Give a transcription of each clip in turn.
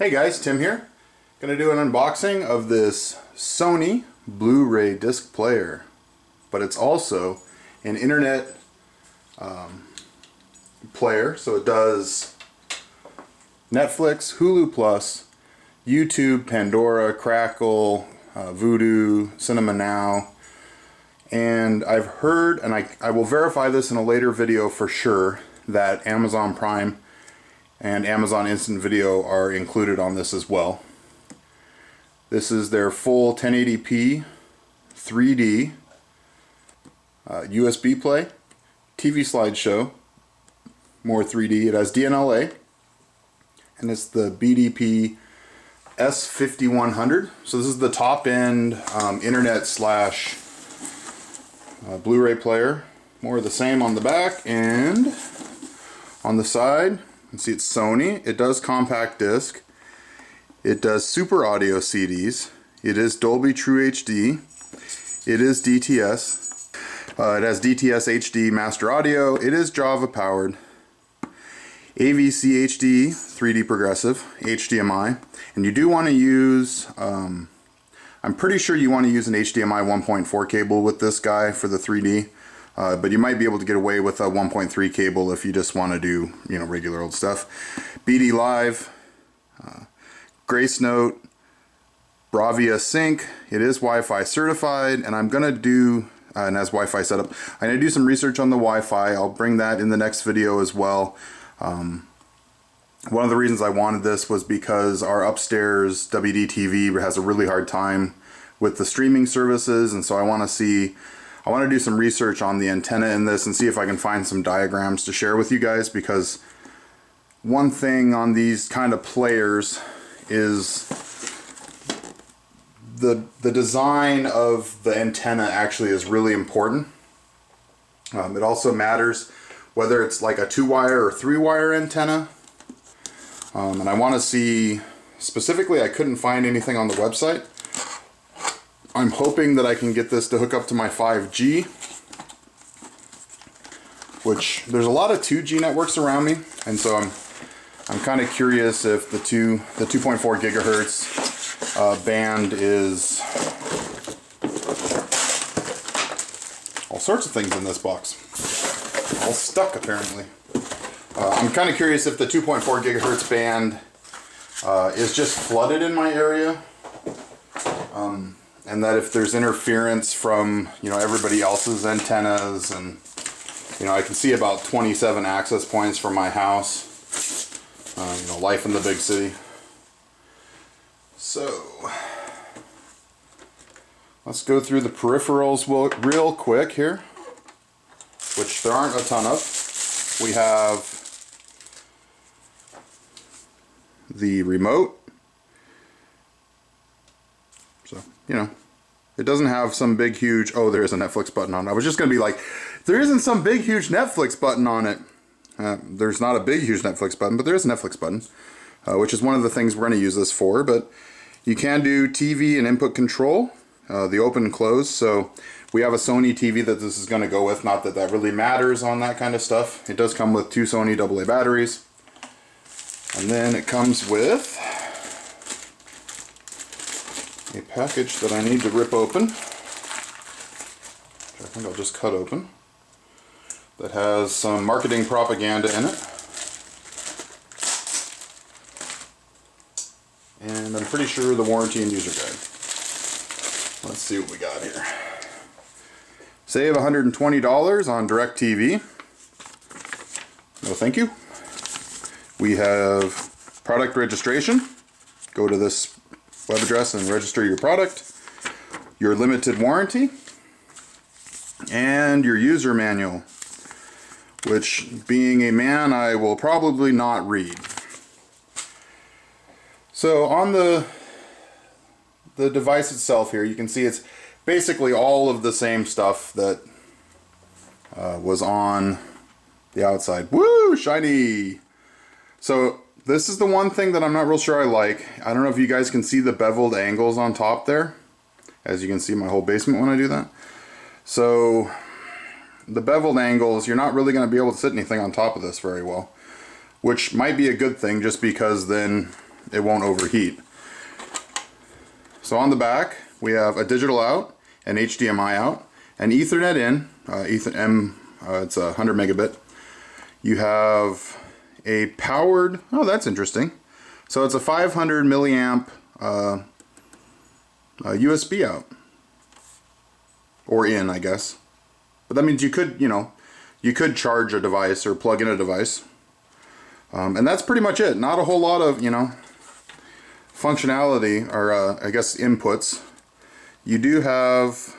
Hey guys, Tim here. Gonna do an unboxing of this Sony Blu-ray disc player, but it's also an internet player, so it does Netflix, Hulu Plus, YouTube, Pandora, Crackle, Vudu, Cinema Now, and I've heard, and I will verify this in a later video for sure, that Amazon Prime and Amazon Instant Video are included on this as well. This is their full 1080p 3D USB play, TV slideshow, more 3D. It has DNLA, and it's the BDP-S5100. So this is the top end internet slash Blu-ray player. More of the same on the back, and on the side you can see it's Sony. It does compact disc. It does super audio CDs. It is Dolby True HD. It is DTS. It has DTS HD master audio. It is Java powered. AVC HD 3D progressive, HDMI, and you do want to use, I'm pretty sure you want to use an HDMI 1.4 cable with this guy for the 3D. But you might be able to get away with a 1.3 cable if you just want to do, regular old stuff. BD Live, Grace Note, Bravia Sync. It is Wi-Fi certified, and I'm gonna do, and has Wi-Fi setup. I'm gonna do some research on the Wi-Fi. I'll bring that in the next video as well. One of the reasons I wanted this was because our upstairs WDTV has a really hard time with the streaming services, and so I want to do some research on the antenna in this and see if I can find some diagrams to share with you guys, because one thing on these kind of players is the design of the antenna actually is really important. It also matters whether it's like a 2-wire or 3-wire antenna. And I want to see, specifically I couldn't find anything on the website. I'm hoping that I can get this to hook up to my 5G, which there's a lot of 2G networks around me, and so I'm kind of curious if the 2.4 gigahertz band is all sorts of things in this box, all stuck apparently. I'm kind of curious if the 2.4 gigahertz band is just flooded in my area. And that if there's interference from everybody else's antennas, and I can see about 27 access points from my house. Life in the big city. So let's go through the peripherals real quick here, which there aren't a ton of. We have the remote. So, it doesn't have some big huge, oh, there is a Netflix button on it. I was just going to be like, there isn't some big huge Netflix button on it. There's not a big huge Netflix button, but there is a Netflix button, which is one of the things we're going to use this for. But you can do TV and input control, the open and close. So we have a Sony TV that this is going to go with. Not that that really matters on that kind of stuff. It does come with 2 Sony AA batteries. And then it comes with a package that I need to rip open, which I think I'll just cut open, that has some marketing propaganda in it. And I'm pretty sure the warranty and user guide. Let's see what we got here. Save $120 on DirecTV. No thank you. We have product registration. Go to this web address and register your product, your limited warranty, and your user manual, which, being a man, I will probably not read. So on the device itself here, you can see it's basically all of the same stuff that was on the outside. Woo! Shiny! So this is the one thing that I'm not real sure I like. I don't know if you guys can see the beveled angles on top there. As you can see my whole basement when I do that. So the beveled angles, you're not really going to be able to sit anything on top of this very well. Which might be a good thing, just because then it won't overheat. So on the back we have a digital out, an HDMI out, an Ethernet in, it's 100 megabit. You have a powered, oh that's interesting, so it's a 500 milliamp USB out, or in I guess, but that means you could, you could charge a device or plug in a device. And that's pretty much it. Not a whole lot of, functionality, or I guess inputs. You do have,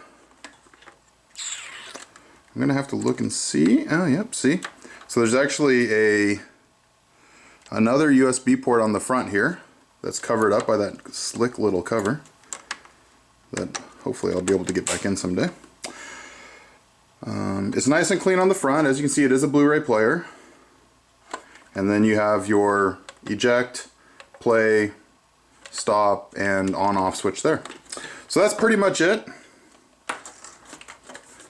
I'm gonna have to look and see. Oh, yep, see. So there's actually another USB port on the front here that's covered up by that slick little cover that hopefully I'll be able to get back in someday. It's nice and clean on the front. As you can see, it is a Blu-ray player. And then you have your eject, play, stop, and on-off switch there. So that's pretty much it.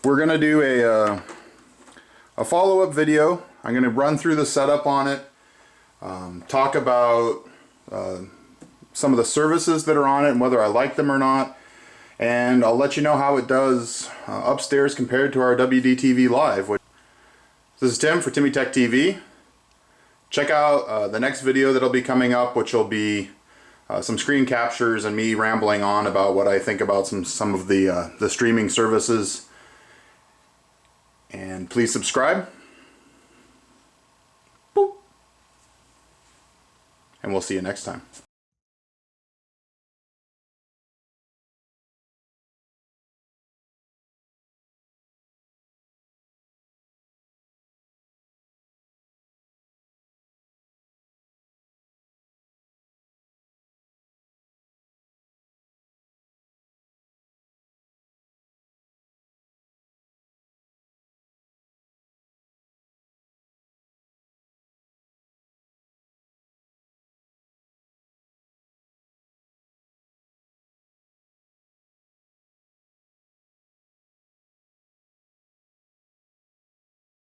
We're gonna do a follow-up video. I'm gonna run through the setup on it, talk about some of the services that are on it and whether I like them or not, and I'll let you know how it does upstairs compared to our WDTV Live. This is Tim for TimmyTechTV. Check out the next video that'll be coming up, which will be some screen captures and me rambling on about what I think about some of the streaming services. And please subscribe. Boop. And we'll see you next time.